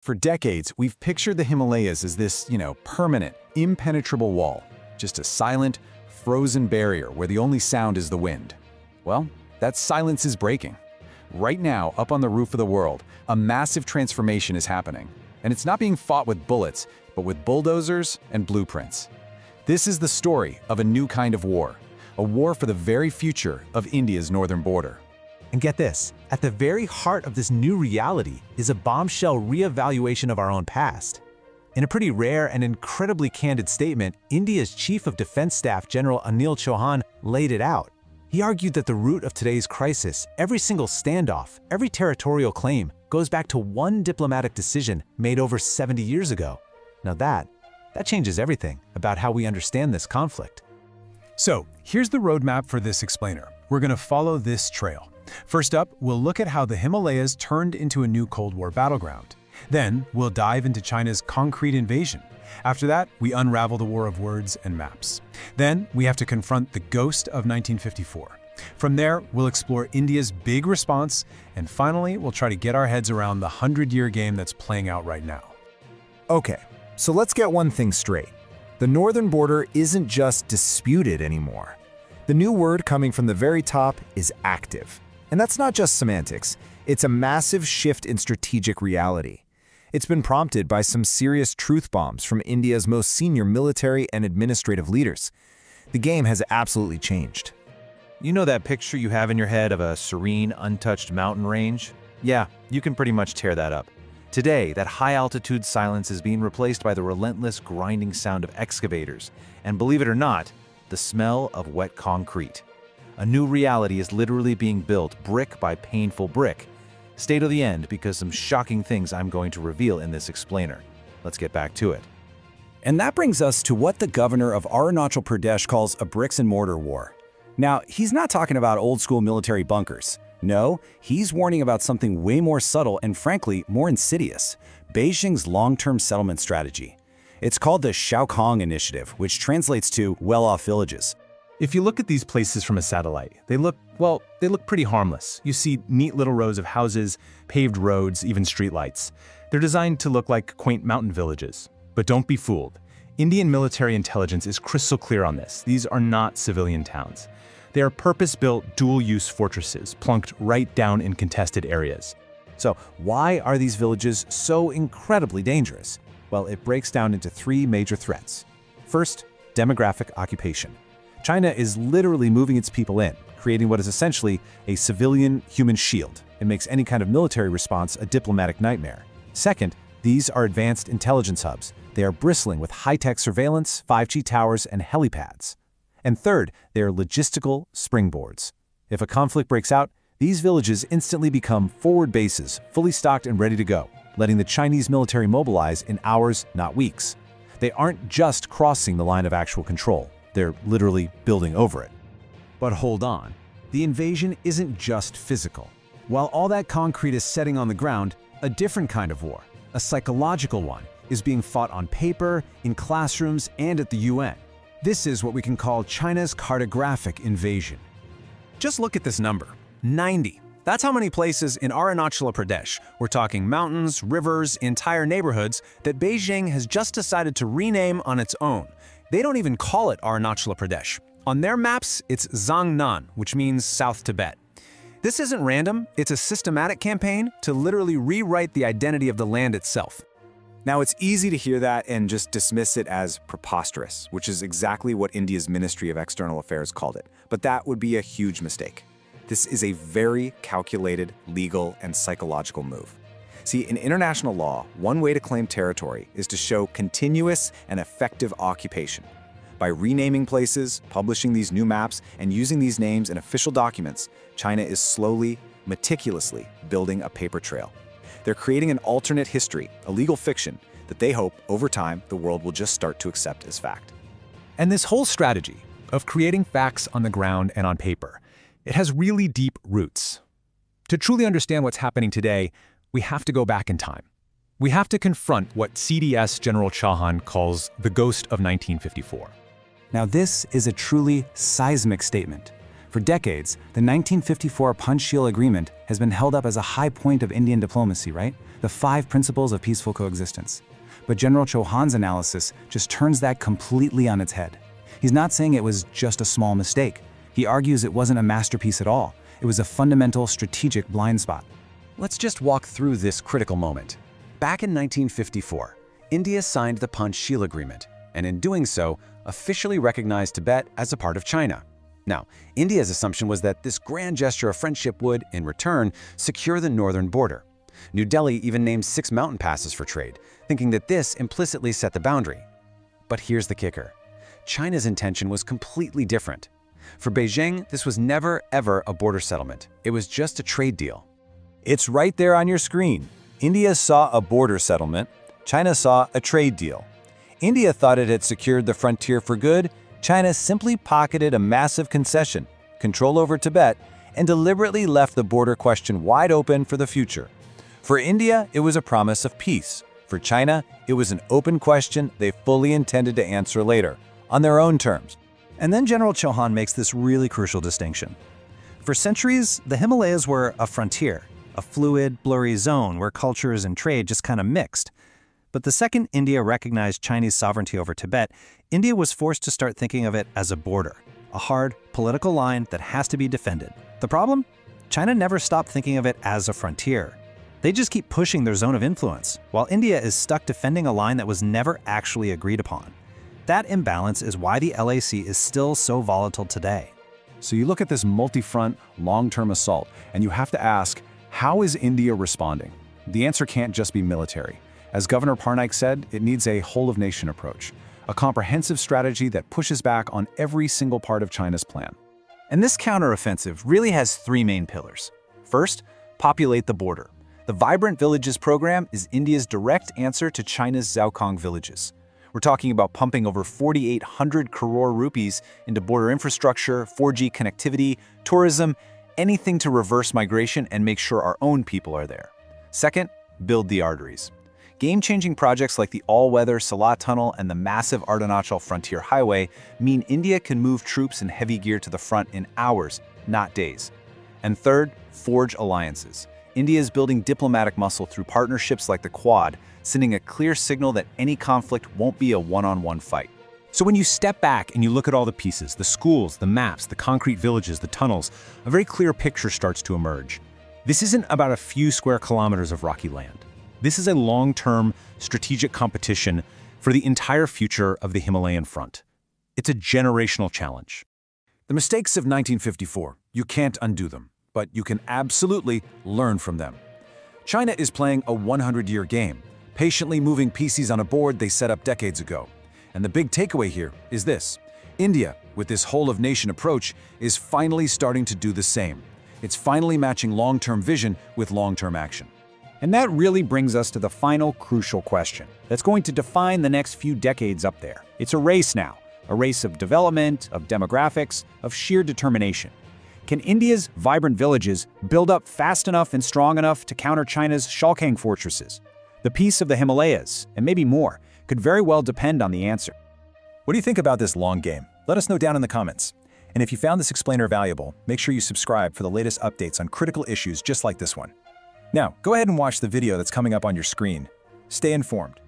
For decades, we've pictured the Himalayas as this, permanent, impenetrable wall. Just a silent, frozen barrier where the only sound is the wind. Well, that silence is breaking. Right now, up on the roof of the world, a massive transformation is happening. And it's not being fought with bullets, but with bulldozers and blueprints. This is the story of a new kind of war. A war for the very future of India's northern border. And get this, at the very heart of this new reality is a bombshell reevaluation of our own past. In a pretty rare and incredibly candid statement, India's Chief of Defense Staff General Anil Chauhan laid it out. He argued that the root of today's crisis, every single standoff, every territorial claim, goes back to one diplomatic decision made over 70 years ago. Now that changes everything about how we understand this conflict. So, here's the roadmap for this explainer. We're going to follow this trail. First up, we'll look at how the Himalayas turned into a new Cold War battleground. Then, we'll dive into China's concrete invasion. After that, we unravel the war of words and maps. Then, we have to confront the ghost of 1954. From there, we'll explore India's big response, and finally, we'll try to get our heads around the 100-year game that's playing out right now. Okay, so let's get one thing straight. The northern border isn't just disputed anymore. The new word coming from the very top is active. And that's not just semantics, it's a massive shift in strategic reality. It's been prompted by some serious truth bombs from India's most senior military and administrative leaders. The game has absolutely changed. You know that picture you have in your head of a serene, untouched mountain range? Yeah, you can pretty much tear that up. Today, that high-altitude silence is being replaced by the relentless grinding sound of excavators, and believe it or not, the smell of wet concrete. A new reality is literally being built brick by painful brick. Stay to the end because some shocking things I'm going to reveal in this explainer. Let's get back to it. And that brings us to what the governor of Arunachal Pradesh calls a bricks and mortar war. Now, he's not talking about old-school military bunkers. No, he's warning about something way more subtle and frankly, more insidious. Beijing's long-term settlement strategy. It's called the Shaokong Initiative, which translates to well-off villages. If you look at these places from a satellite, they look pretty harmless. You see neat little rows of houses, paved roads, even streetlights. They're designed to look like quaint mountain villages. But don't be fooled. Indian military intelligence is crystal clear on this. These are not civilian towns. They are purpose-built, dual-use fortresses, plunked right down in contested areas. So why are these villages so incredibly dangerous? Well, it breaks down into three major threats. First, demographic occupation. China is literally moving its people in, creating what is essentially a civilian human shield. It makes any kind of military response a diplomatic nightmare. Second, these are advanced intelligence hubs. They are bristling with high-tech surveillance, 5G towers, and helipads. And third, they are logistical springboards. If a conflict breaks out, these villages instantly become forward bases, fully stocked and ready to go, letting the Chinese military mobilize in hours, not weeks. They aren't just crossing the line of actual control. They're literally building over it. But hold on. The invasion isn't just physical. While all that concrete is setting on the ground, a different kind of war, a psychological one, is being fought on paper, in classrooms, and at the UN. This is what we can call China's cartographic invasion. Just look at this number, 90. That's how many places in Arunachal Pradesh, we're talking mountains, rivers, entire neighborhoods, that Beijing has just decided to rename on its own. They don't even call it Arunachal Pradesh. On their maps, it's Zhangnan, which means South Tibet. This isn't random, it's a systematic campaign to literally rewrite the identity of the land itself. Now, it's easy to hear that and just dismiss it as preposterous, which is exactly what India's Ministry of External Affairs called it. But that would be a huge mistake. This is a very calculated, legal, and psychological move. See, in international law, one way to claim territory is to show continuous and effective occupation. By renaming places, publishing these new maps, and using these names in official documents, China is slowly, meticulously building a paper trail. They're creating an alternate history, a legal fiction, that they hope, over time, the world will just start to accept as fact. And this whole strategy of creating facts on the ground and on paper, it has really deep roots. To truly understand what's happening today, we have to go back in time. We have to confront what CDS General Chauhan calls the ghost of 1954. Now this is a truly seismic statement. For decades, the 1954 Panchsheel Agreement has been held up as a high point of Indian diplomacy, right? The 5 principles of peaceful coexistence. But General Chauhan's analysis just turns that completely on its head. He's not saying it was just a small mistake. He argues it wasn't a masterpiece at all. It was a fundamental strategic blind spot. Let's just walk through this critical moment. Back in 1954, India signed the Panchsheel Agreement, and in doing so, officially recognized Tibet as a part of China. Now, India's assumption was that this grand gesture of friendship would, in return, secure the northern border. New Delhi even named 6 mountain passes for trade, thinking that this implicitly set the boundary. But here's the kicker. China's intention was completely different. For Beijing, this was never, ever a border settlement. It was just a trade deal. It's right there on your screen. India saw a border settlement. China saw a trade deal. India thought it had secured the frontier for good. China simply pocketed a massive concession, control over Tibet, and deliberately left the border question wide open for the future. For India, it was a promise of peace. For China, it was an open question they fully intended to answer later, on their own terms. And then General Chauhan makes this really crucial distinction. For centuries, the Himalayas were a frontier, a fluid, blurry zone where cultures and trade just kind of mixed. But the second India recognized Chinese sovereignty over Tibet, India was forced to start thinking of it as a border, a hard political line that has to be defended. The problem? China never stopped thinking of it as a frontier. They just keep pushing their zone of influence, while India is stuck defending a line that was never actually agreed upon. That imbalance is why the LAC is still so volatile today. So you look at this multi-front, long-term assault, and you have to ask, how is India responding? The answer can't just be military. As Governor Parnaik said, it needs a whole-of-nation approach, a comprehensive strategy that pushes back on every single part of China's plan. And this counteroffensive really has 3 main pillars. First, populate the border. The Vibrant Villages program is India's direct answer to China's Zhaokong villages. We're talking about pumping over 4,800 crore rupees into border infrastructure, 4G connectivity, tourism, anything to reverse migration and make sure our own people are there. Second, build the arteries. Game-changing projects like the all-weather Salat Tunnel and the massive Arunachal Frontier Highway mean India can move troops in heavy gear to the front in hours, not days. And third, forge alliances. India is building diplomatic muscle through partnerships like the Quad, sending a clear signal that any conflict won't be a one-on-one fight. So when you step back and you look at all the pieces, the schools, the maps, the concrete villages, the tunnels, a very clear picture starts to emerge. This isn't about a few square kilometers of rocky land. This is a long-term strategic competition for the entire future of the Himalayan front. It's a generational challenge. The mistakes of 1954, you can't undo them, but you can absolutely learn from them. China is playing a 100-year game, patiently moving pieces on a board they set up decades ago. And the big takeaway here is this. India, with this whole-of-nation approach, is finally starting to do the same. It's finally matching long-term vision with long-term action. And that really brings us to the final crucial question that's going to define the next few decades up there. It's a race now, a race of development, of demographics, of sheer determination. Can India's vibrant villages build up fast enough and strong enough to counter China's Shalkang fortresses? The peace of the Himalayas, and maybe more, could very well depend on the answer. What do you think about this long game? Let us know down in the comments. And if you found this explainer valuable, make sure you subscribe for the latest updates on critical issues just like this one. Now, go ahead and watch the video that's coming up on your screen. Stay informed.